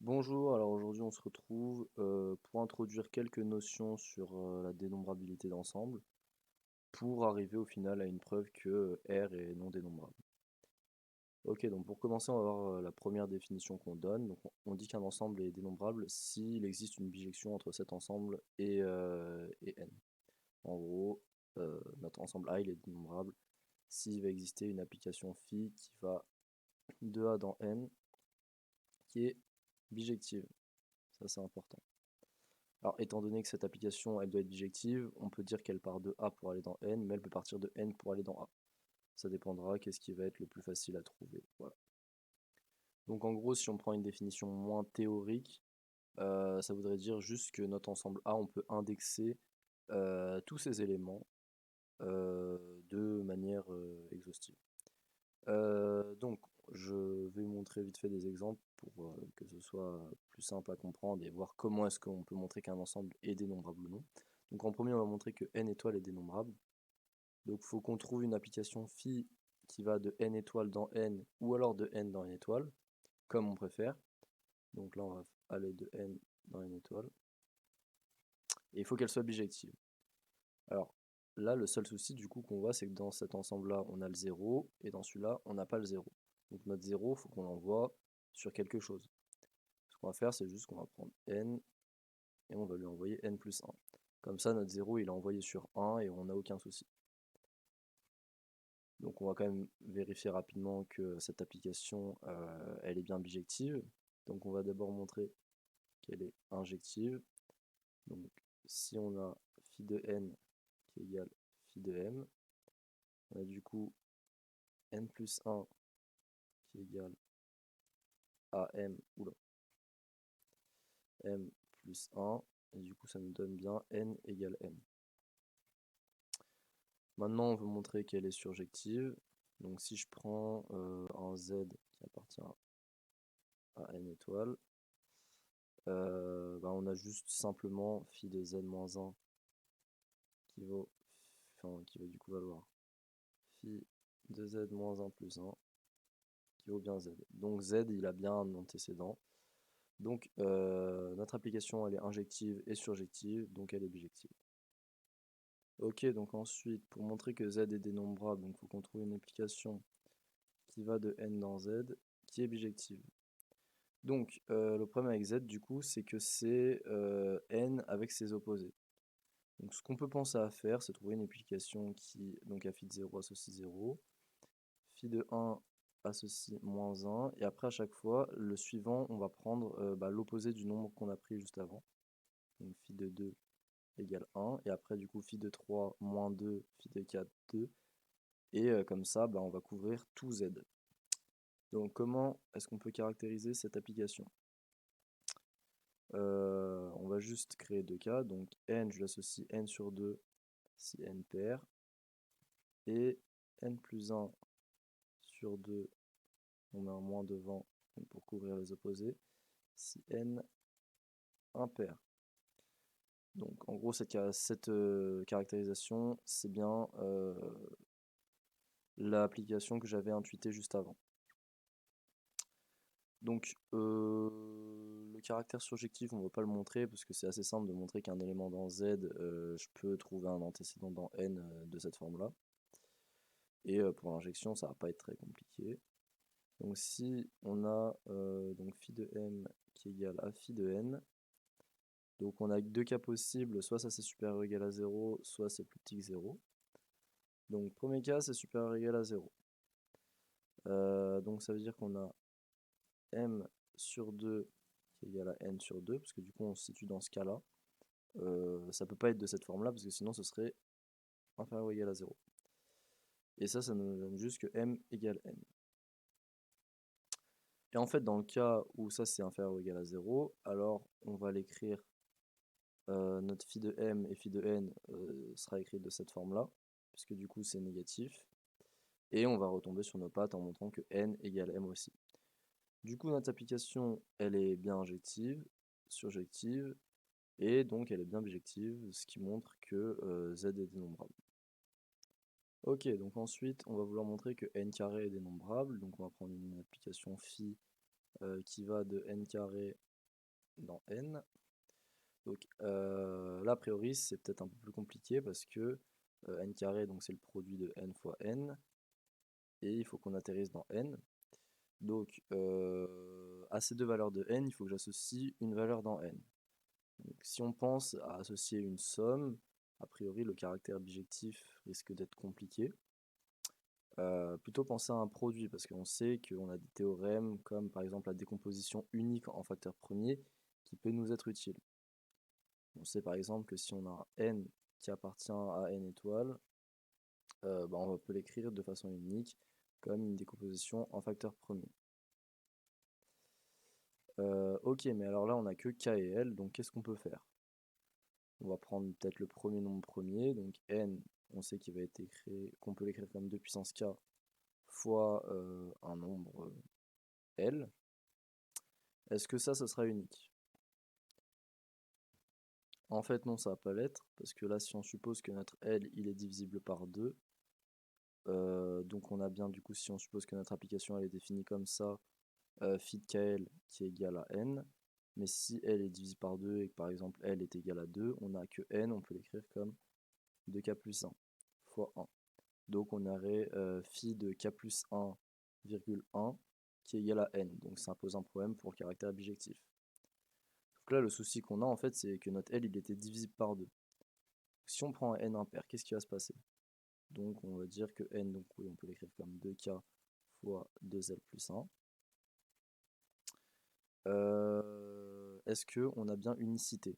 Bonjour, alors aujourd'hui on se retrouve pour introduire quelques notions sur la dénombrabilité d'ensemble pour arriver au final à une preuve que R est non dénombrable. Ok, donc pour commencer on va voir la première définition qu'on donne. Donc on dit qu'un ensemble est dénombrable s'il existe une bijection entre cet ensemble et N. En gros, notre ensemble A il est dénombrable s'il va exister une application phi qui va de A dans N qui est bijective. Ça c'est important. Alors, étant donné que cette application, elle doit être bijective, on peut dire qu'elle part de A pour aller dans N, mais elle peut partir de N pour aller dans A. Ça dépendra qu'est-ce qui va être le plus facile à trouver. Voilà. Donc en gros, si on prend une définition moins théorique, ça voudrait dire juste que notre ensemble A, on peut indexer tous ces éléments de manière exhaustive. Donc, je vais montrer vite fait des exemples pour que ce soit plus simple à comprendre et voir comment est-ce qu'on peut montrer qu'un ensemble est dénombrable ou non. Donc en premier, on va montrer que n étoile est dénombrable. Donc il faut qu'on trouve une application phi qui va de n étoile dans n ou alors de n dans n étoile, comme on préfère. Donc là, on va aller de n dans n étoile. Et il faut qu'elle soit bijective. Alors là, le seul souci du coup qu'on voit, c'est que dans cet ensemble-là, on a le 0, et dans celui-là, on n'a pas le 0. Donc notre 0, il faut qu'on l'envoie sur quelque chose. Ce qu'on va faire, c'est juste qu'on va prendre n, et on va lui envoyer n plus 1. Comme ça, notre 0, il est envoyé sur 1, et on n'a aucun souci. Donc on va quand même vérifier rapidement que cette application, elle est bien bijective. Donc on va d'abord montrer qu'elle est injective. Donc si on a phi de n qui est égal phi de m, on a du coup n plus 1 qui est égal à m, m plus 1, et du coup ça nous donne bien n égale m. Maintenant on veut montrer qu'elle est surjective, donc si je prends un z qui appartient à n étoile, on a juste simplement phi de z moins 1 qui va du coup valoir phi de z moins 1 plus 1 qui vaut bien z. Donc z il a bien un antécédent. Donc notre application elle est injective et surjective, donc elle est bijective. Ok, donc ensuite pour montrer que z est dénombrable, il faut qu'on trouve une application qui va de n dans z qui est bijective. Donc le problème avec z du coup c'est que c'est n avec ses opposés. Donc ce qu'on peut penser à faire, c'est trouver une application qui, donc à phi de 0 associe 0, phi de 1 associe moins 1, et après à chaque fois, le suivant, on va prendre l'opposé du nombre qu'on a pris juste avant. Donc phi de 2 égale 1, et après du coup phi de 3 moins 2, phi de 4, 2, et comme ça, on va couvrir tout z. Donc comment est-ce qu'on peut caractériser cette application? On va juste créer deux cas, donc n, je l'associe n sur 2 si n pair, et n plus 1 sur 2, on met un moins devant pour couvrir les opposés, si n impair. Donc en gros, cette caractérisation, c'est bien l'application que j'avais intuitée juste avant. Donc le caractère surjectif, on ne va pas le montrer parce que c'est assez simple de montrer qu'un élément dans Z, je peux trouver un antécédent dans N de cette forme-là. Et pour l'injection, ça va pas être très compliqué. Donc si on a donc phi de m qui est égal à phi de n, donc on a deux cas possibles, soit ça c'est supérieur ou égal à 0, soit c'est plus petit que 0. Donc premier cas c'est supérieur ou égal à 0. Donc ça veut dire qu'on a m sur 2 qui est égal à n sur 2, parce que du coup on se situe dans ce cas-là. Ça peut pas être de cette forme-là, parce que sinon ce serait inférieur ou égal à 0. Et ça nous donne juste que m égale n. Et en fait, dans le cas où ça c'est inférieur ou égal à 0, alors on va l'écrire, notre phi de m et phi de n sera écrit de cette forme-là, puisque du coup c'est négatif. Et on va retomber sur nos pattes en montrant que n égale m aussi. Du coup, notre application, elle est bien injective, surjective, et donc elle est bien bijective, ce qui montre que z est dénombrable. Ok, donc ensuite, on va vouloir montrer que n carré est dénombrable, donc on va prendre une application phi qui va de n carré dans n. Donc là, a priori, c'est peut-être un peu plus compliqué parce que n carré, donc c'est le produit de n fois n, et il faut qu'on atterrisse dans n. Donc à ces deux valeurs de n, il faut que j'associe une valeur dans n. Donc, si on pense à associer une somme, a priori le caractère bijectif risque d'être compliqué. Plutôt penser à un produit, parce qu'on sait qu'on a des théorèmes comme par exemple la décomposition unique en facteur premier qui peut nous être utile. On sait par exemple que si on a un n qui appartient à n étoiles, on peut l'écrire de façon unique comme une décomposition en facteur premier. Ok, mais alors là on a que k et l, donc qu'est-ce qu'on peut faire? On va prendre peut-être le premier nombre premier, donc n, on sait qu'il va être écrit, qu'on peut l'écrire comme 2 puissance k fois un nombre L. Est-ce que ça sera unique? En fait non, ça va pas l'être, parce que là si on suppose que notre L il est divisible par 2, donc on a bien du coup si on suppose que notre application elle est définie comme ça, phi de KL qui est égal à n, mais si L est divisé par 2 et que par exemple L est égal à 2, on a que n, on peut l'écrire comme 2k plus 1 fois 1. Donc on aurait phi de k plus 1, virgule 1 qui est égal à n. Donc ça pose un problème pour le caractère bijectif. Donc là le souci qu'on a en fait c'est que notre L il était divisible par 2. Si on prend un n impair, qu'est-ce qui va se passer? Donc on va dire que n, donc oui on peut l'écrire comme 2k fois 2l plus 1. Est-ce qu'on a bien unicité?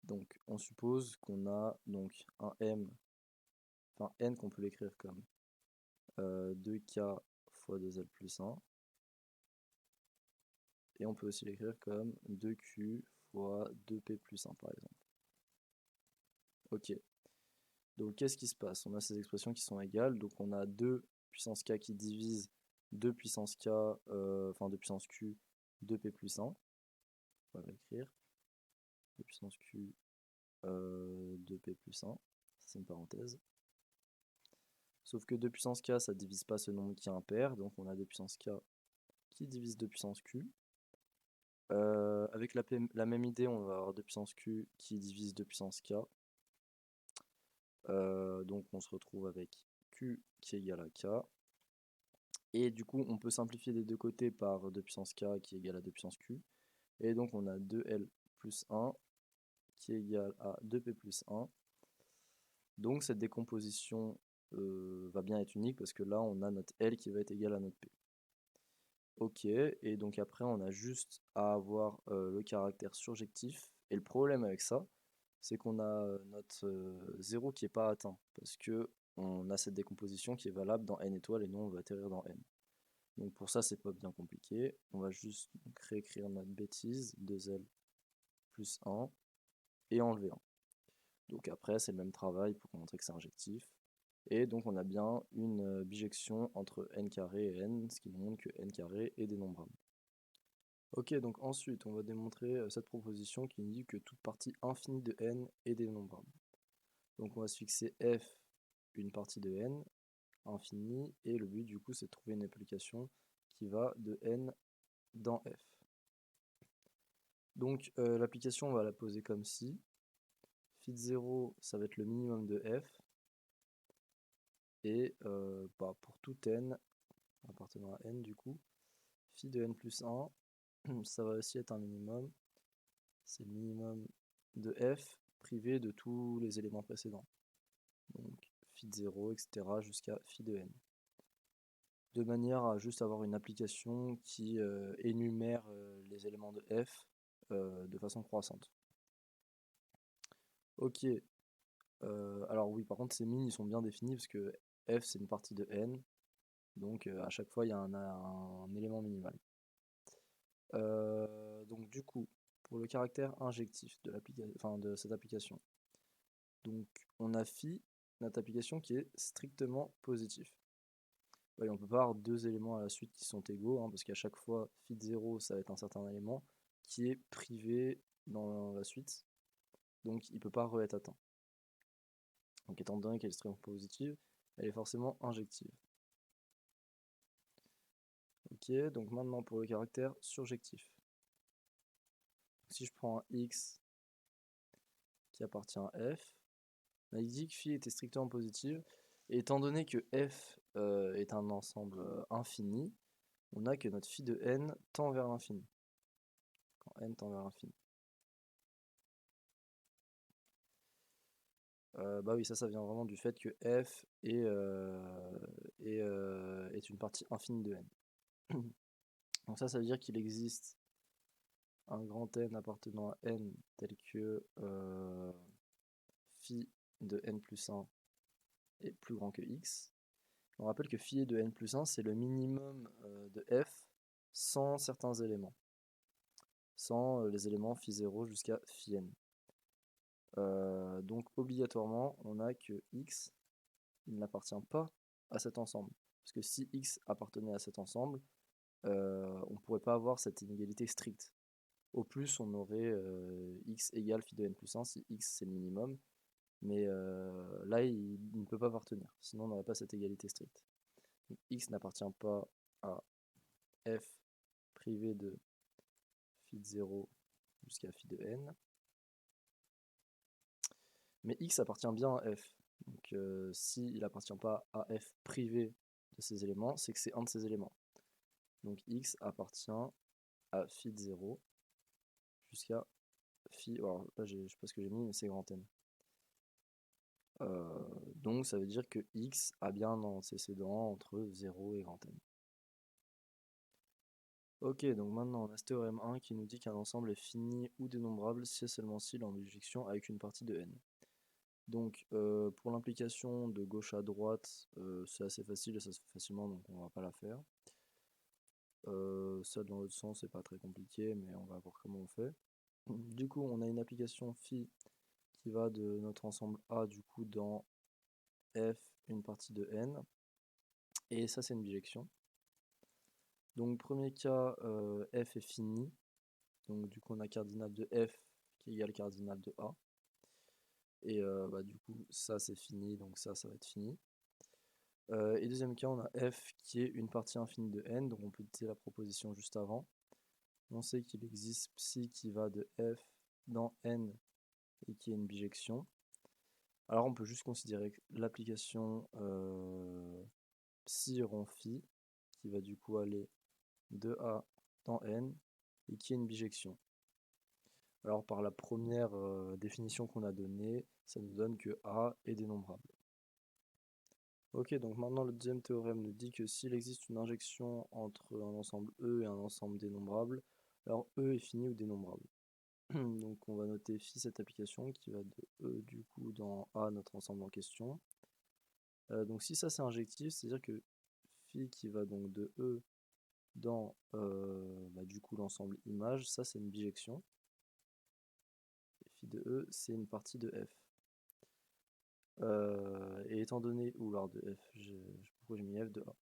Donc on suppose qu'on a donc un m, enfin n qu'on peut l'écrire comme 2k fois 2l plus 1. Et on peut aussi l'écrire comme 2q fois 2p plus 1 par exemple. Ok. Donc qu'est-ce qui se passe? On a ces expressions qui sont égales, donc on a 2 puissance k qui divise 2 puissance k, enfin 2 puissance q, 2p plus 1. On va l'écrire. 2 puissance q, 2p plus 1. C'est une parenthèse. Sauf que 2 puissance k, ça ne divise pas ce nombre qui est impair, donc on a 2 puissance k qui divise 2 puissance q. Avec la même idée, on va avoir 2 puissance q qui divise 2 puissance k. Donc on se retrouve avec q qui est égal à k. Et du coup, on peut simplifier des deux côtés par 2 puissance k qui est égal à 2 puissance q. Et donc on a 2l plus 1 qui est égal à 2p plus 1. Donc cette décomposition va bien être unique parce que là on a notre L qui va être égal à notre P. Ok, et donc après on a juste à avoir le caractère surjectif. Et le problème avec ça, c'est qu'on a notre 0 qui n'est pas atteint parce que on a cette décomposition qui est valable dans n étoiles et nous on va atterrir dans n. Donc pour ça c'est pas bien compliqué. On va juste réécrire notre bêtise, 2l plus 1 et enlever 1. Donc après, c'est le même travail pour montrer que c'est injectif. Et donc on a bien une bijection entre n carré et n, ce qui nous montre que n carré est dénombrable. Ok, donc ensuite, on va démontrer cette proposition qui nous dit que toute partie infinie de n est dénombrable. Donc on va se fixer f, une partie de n, infinie, et le but du coup c'est de trouver une application qui va de n dans f. Donc l'application, on va la poser comme ci. Phi de 0, ça va être le minimum de f. Et pour tout n, appartenant à n du coup, phi de n plus 1, ça va aussi être un minimum. C'est le minimum de f privé de tous les éléments précédents. Donc phi de 0, etc. jusqu'à phi de n. De manière à juste avoir une application qui énumère les éléments de f de façon croissante. Ok, alors oui, par contre ces mines ils sont bien définis parce que f c'est une partie de n, donc à chaque fois il y a un élément minimal. Donc du coup, pour le caractère injectif de cette application, donc on a phi, notre application qui est strictement positif. Et on peut pas avoir deux éléments à la suite qui sont égaux, parce qu'à chaque fois, phi de 0, ça va être un certain élément qui est privé dans la suite, donc il peut pas re-être atteint. Donc étant donné qu'elle est strictement positive, elle est forcément injective. Ok, donc maintenant pour le caractère surjectif. Si si je prends un x qui appartient à f, on a dit que phi était strictement positive, et étant donné que f est un ensemble infini, on a que notre phi de n tend vers l'infini. Quand n tend vers l'infini. Bah oui, ça vient vraiment du fait que f est une partie infinie de n. Donc ça veut dire qu'il existe un grand n appartenant à n tel que phi de n plus 1 est plus grand que x. On rappelle que phi de n plus 1, c'est le minimum de f sans certains éléments. Sans les éléments phi 0 jusqu'à phi n. Donc obligatoirement, on a que x, il n'appartient pas à cet ensemble. Parce que si x appartenait à cet ensemble, on ne pourrait pas avoir cette inégalité stricte. Au plus, on aurait x égale phi de n plus 1 si x c'est le minimum. Mais là, il ne peut pas appartenir. Sinon, on n'aurait pas cette égalité stricte. Donc, x n'appartient pas à f privé de phi de 0 jusqu'à phi de n. Mais x appartient bien à f. Donc s'il n'appartient pas à f privé de ces éléments, c'est que c'est un de ces éléments. Donc x appartient à phi de 0 jusqu'à phi... Alors là, je sais pas ce que j'ai mis, mais c'est grand N. Donc ça veut dire que x a bien un antécédent entre 0 et grand N. Ok, donc maintenant on a ce théorème 1 qui nous dit qu'un ensemble est fini ou dénombrable si et seulement s'il est en bijection avec une partie de n. Donc pour l'implication de gauche à droite, c'est assez facile et ça se fait facilement, donc on va pas la faire. Ça dans l'autre sens, c'est pas très compliqué, mais on va voir comment on fait. Du coup, on a une application phi qui va de notre ensemble A du coup dans f une partie de n, et ça c'est une bijection. Donc premier cas, f est fini, donc du coup on a cardinal de f qui égale cardinal de A. Et du coup, ça c'est fini, donc ça va être fini. Et deuxième cas, on a f qui est une partie infinie de n, donc on peut utiliser la proposition juste avant. On sait qu'il existe psi qui va de f dans n et qui est une bijection. Alors on peut juste considérer l'application psi rond phi qui va du coup aller de a dans n et qui est une bijection. Alors par la première définition qu'on a donnée, ça nous donne que a est dénombrable. Ok, donc maintenant le deuxième théorème nous dit que s'il existe une injection entre un ensemble E et un ensemble dénombrable, alors E est fini ou dénombrable. Donc on va noter phi cette application qui va de E du coup dans A, notre ensemble en question. Donc si ça c'est injectif, c'est-à-dire que phi qui va donc de E dans du coup l'ensemble image, ça c'est une bijection. Et phi de E c'est une partie de F. Et étant donné, ou alors de F, pourquoi j'ai mis F de A.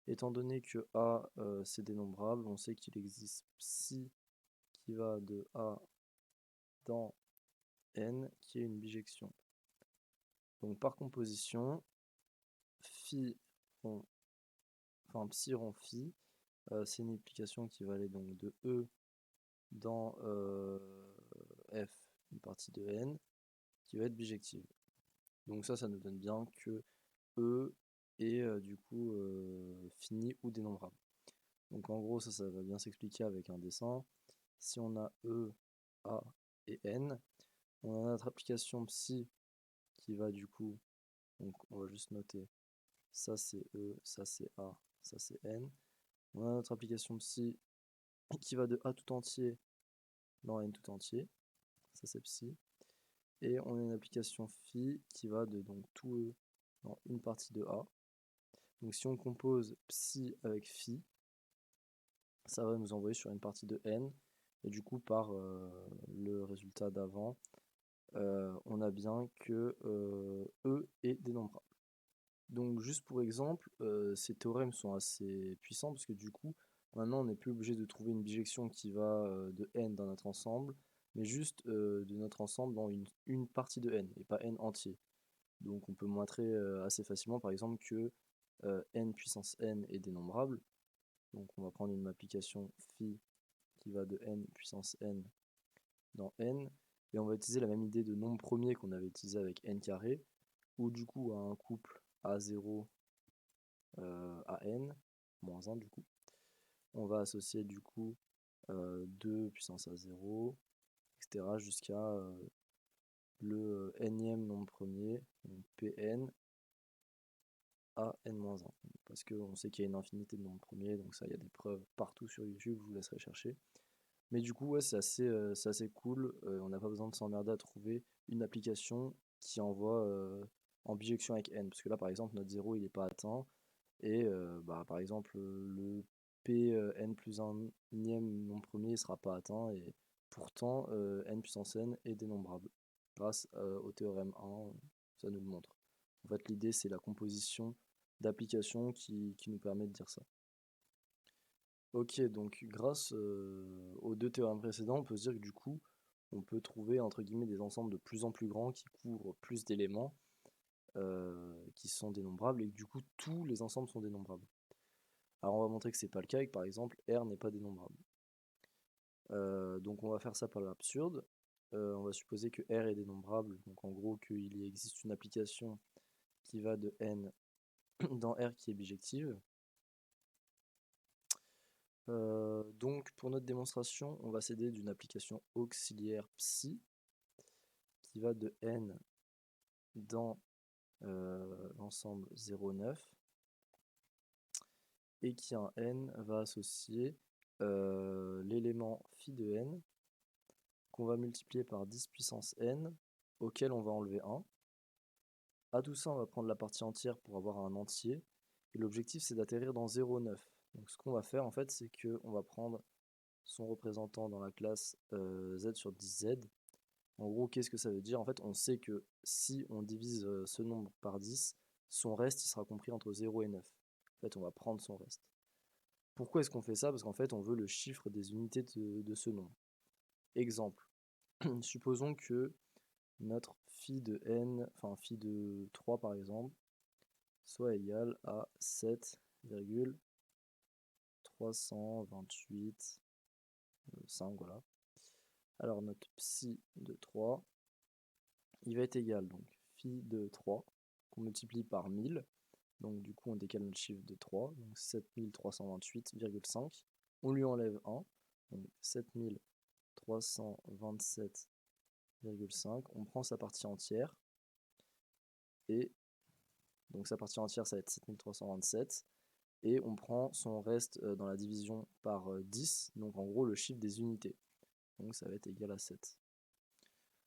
Étant donné que A c'est dénombrable, on sait qu'il existe psi qui va de A dans N qui est une bijection. Donc par composition, psi rond phi, c'est une application qui va aller donc de E dans F, une partie de N, qui va être bijective. Donc ça nous donne bien que E est du coup fini ou dénombrable. Donc en gros, ça va bien s'expliquer avec un dessin. Si on a E, A et N, on a notre application psi qui va du coup, donc on va juste noter, ça c'est E, ça c'est A, ça c'est N. On a notre application psi qui va de A tout entier dans N tout entier, ça c'est psi. Et on a une application phi qui va de donc tout E dans une partie de A. Donc si on compose psi avec phi, ça va nous envoyer sur une partie de n, et du coup par le résultat d'avant, on a bien que E est dénombrable. Donc juste pour exemple, ces théorèmes sont assez puissants parce que du coup, maintenant on n'est plus obligé de trouver une bijection qui va de n dans notre ensemble, mais juste de notre ensemble dans une partie de n, et pas n entier. Donc on peut montrer assez facilement par exemple que n puissance n est dénombrable. Donc on va prendre une application phi qui va de n puissance n dans n, et on va utiliser la même idée de nombre premier qu'on avait utilisé avec n carré, où du coup à un couple A0 à n, moins 1 du coup, on va associer du coup 2 puissance à 0, etc. jusqu'à le nème nombre premier, donc Pn à n-1. Parce qu'on sait qu'il y a une infinité de nombres premiers, donc ça, il y a des preuves partout sur YouTube, je vous laisserai chercher. Mais du coup, ouais, c'est assez cool. On n'a pas besoin de s'emmerder à trouver une application qui envoie en bijection avec n. Parce que là, par exemple, notre 0, il n'est pas atteint. Et par exemple, le Pn plus 1 nième nombre premier ne sera pas atteint. Et pourtant, n puissance n est dénombrable. Grâce au théorème 1, ça nous le montre. En fait, l'idée, c'est la composition d'applications qui nous permet de dire ça. Ok, donc grâce aux deux théorèmes précédents, on peut se dire que du coup, on peut trouver entre guillemets des ensembles de plus en plus grands qui couvrent plus d'éléments qui sont dénombrables, et que du coup, tous les ensembles sont dénombrables. Alors on va montrer que c'est pas le cas, et que par exemple, R n'est pas dénombrable. Donc on va faire ça par l'absurde. On va supposer que R est dénombrable, donc en gros qu'il existe une application qui va de N dans R qui est bijective. Donc pour notre démonstration, on va s'aider d'une application auxiliaire psi qui va de n dans l'ensemble 0,9 et qui en n va associer l'élément phi de n qu'on va multiplier par 10 puissance n auquel on va enlever 1. À tout ça, on va prendre la partie entière pour avoir un entier, et l'objectif c'est d'atterrir dans 0,9. Donc ce qu'on va faire en fait, c'est qu'on va prendre son représentant dans la classe z sur 10z. En gros, qu'est-ce que ça veut dire? En fait, on sait que si on divise ce nombre par 10, son reste il sera compris entre 0 et 9. En fait, on va prendre son reste. Pourquoi est-ce qu'on fait ça? Parce qu'en fait, on veut le chiffre des unités de ce nombre. Exemple, supposons que notre phi de n, enfin phi de 3 par exemple, soit égal à 7,328,5, voilà. Alors notre psi de 3, il va être égal, donc phi de 3, qu'on multiplie par 1000, donc du coup on décale notre chiffre de 3, donc 7328,5, on lui enlève 1, donc 7327,5, on prend sa partie entière, et donc sa partie entière ça va être 7327, et on prend son reste dans la division par 10, donc en gros le chiffre des unités, donc ça va être égal à 7.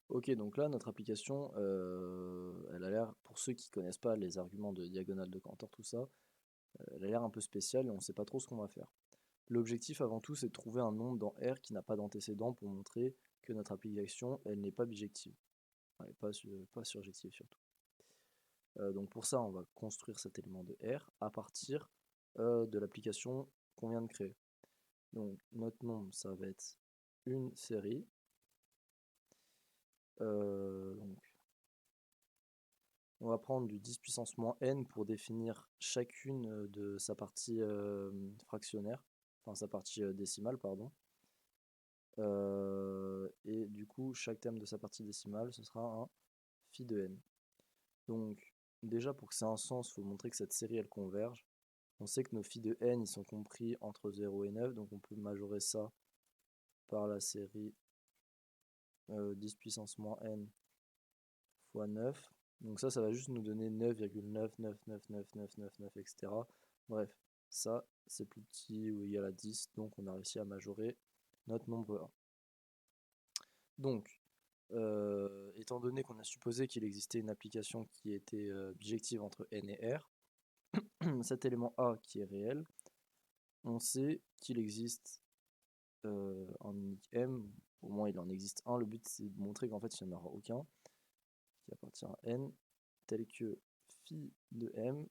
Ok, donc là, notre application, elle a l'air, pour ceux qui ne connaissent pas les arguments de diagonale de Cantor, tout ça, elle a l'air un peu spéciale et on ne sait pas trop ce qu'on va faire. L'objectif avant tout, c'est de trouver un nombre dans R qui n'a pas d'antécédent pour montrer que notre application, elle n'est pas bijective. Elle n'est pas surjective surtout. Donc pour ça, on va construire cet élément de R à partir de l'application qu'on vient de créer. Donc notre nombre, ça va être une série. Donc, on va prendre du 10 puissance moins n pour définir chacune de sa partie fractionnaire, enfin sa partie décimale, pardon. Et du coup, chaque terme de sa partie décimale, ce sera un phi de n. Donc, déjà, pour que ça ait un sens, il faut montrer que cette série, elle converge. On sait que nos phi de n, ils sont compris entre 0 et 9, donc on peut majorer ça par la série 10 puissance moins n fois 9. Donc ça va juste nous donner 9,9999999, etc. Bref, ça, c'est plus petit ou égal à 10, donc on a réussi à majorer notre nombre 1. Donc, étant donné qu'on a supposé qu'il existait une application qui était bijective entre n et r, cet élément A qui est réel, on sait qu'il existe un unique m, au moins il en existe un. Le but c'est de montrer qu'en fait il n'y en aura aucun qui appartient à n, tel que phi de m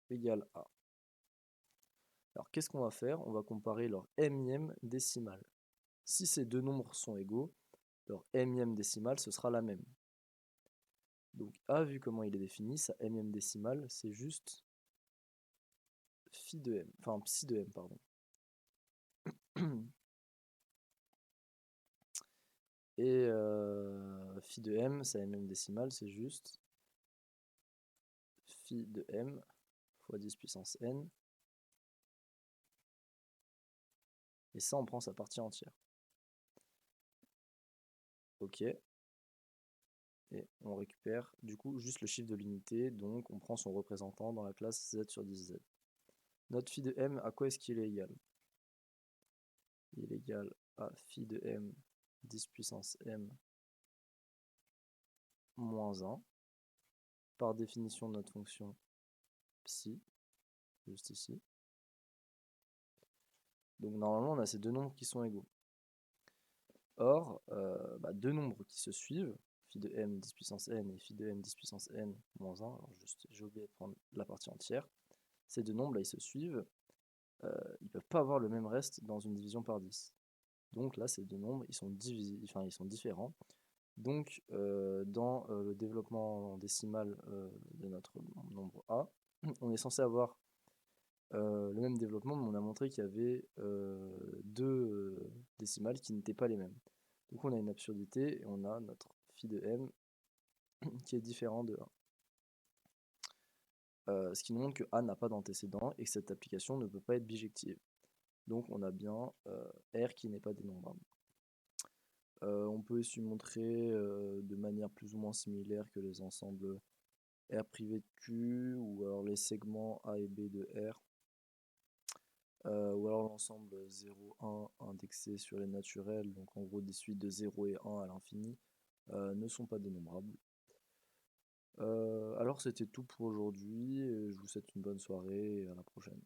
égale a. Alors qu'est-ce qu'on va faire? On va comparer leur m-ième décimale. Si ces deux nombres sont égaux, leur m-ième décimale ce sera la même. Donc a, vu comment il est défini, sa m-ième décimale c'est juste phi de m, enfin psi de m, pardon. Et phi de m, c'est la même décimale, c'est juste phi de m fois 10 puissance n. Et ça, on prend sa partie entière. Ok. Et on récupère du coup juste le chiffre de l'unité, donc on prend son représentant dans la classe z sur 10z. Notre phi de m, à quoi est-ce qu'il est égal? Il est égal à phi de m 10 puissance m moins 1, par définition de notre fonction psi, juste ici. Donc normalement on a ces deux nombres qui sont égaux. Or, deux nombres qui se suivent, phi de m 10 puissance n et phi de m 10 puissance n moins 1, alors juste j'ai oublié de prendre la partie entière, ces deux nombres là ils se suivent, ils ne peuvent pas avoir le même reste dans une division par 10. Donc là ces deux nombres ils sont différents. Donc dans le développement décimal de notre nombre a, on est censé avoir le même développement, mais on a montré qu'il y avait deux décimales qui n'étaient pas les mêmes. Donc on a une absurdité et on a notre phi de m qui est différent de 1. Ce qui nous montre que A n'a pas d'antécédent et que cette application ne peut pas être bijective. Donc on a bien R qui n'est pas dénombrable. On peut aussi montrer de manière plus ou moins similaire que les ensembles R privé de Q ou alors les segments A et B de R. Ou alors l'ensemble 0, 1 indexé sur les naturels, donc en gros des suites de 0 et 1 à l'infini, ne sont pas dénombrables. Alors c'était tout pour aujourd'hui, je vous souhaite une bonne soirée et à la prochaine.